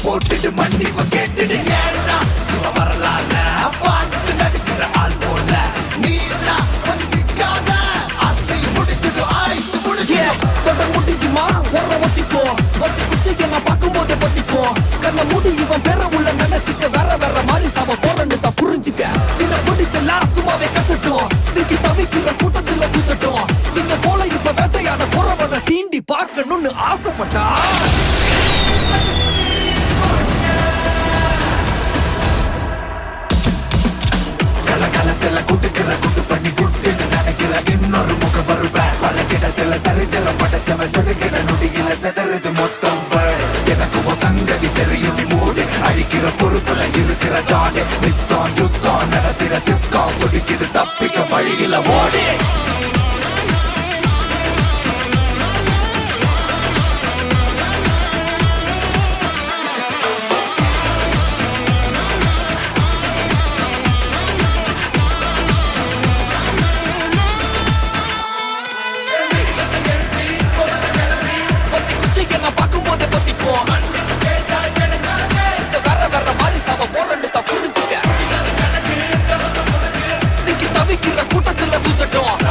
போட்டுட்டு மன்னிப்பு கேட்டுடு ஏன்னா இவ வரலாற பார்த்து நடிக்கிற ஆள் போல நீனா கொஞ்சம் சிக்காத ஆசை முடிச்சுட்டு ஆயுசு முடிச்சு தொட முடியுமா வர ஒத்திக்கோ ஒத்தி குச்சிக்கு நான் பார்க்கும் போதே பத்திக்கோ கண்ண முடி இவன் பெற உள்ள நினைச்சுக்க வேற வேற மாதிரி சாவ போறன்னு தான் புரிஞ்சுக்க சின்ன குடிசெல்லாம் சும்மாவே கத்துட்டோம் சிக்கி தவிக்கிற கூட்டத்துல சுத்தட்டும் சிங்க போல இப்ப வேட்டையாட போறவன சீண்டி பார்க்கணும்னு ஆசைப்பட்டா குட்டுக்கிற குட்டு பண்ணி குட்டுன்னு நினைக்கிற இன்னொரு முகம் வருவேன் பல கிடத்துல சரித்திரம் படைச்சவ செதுக்கிட நொடியில செதறது மொத்தம் எனக்கு சங்கதி தெரியும் நீ மூடு அழிக்கிற பொறுப்புல இருக்கிற டாடு நித்தம் யுத்தம் நடத்திட சித்தம் குடிக்குது தப்பிக்க வழியில ஓடி கூட்டத்துல சுத்தட்டும்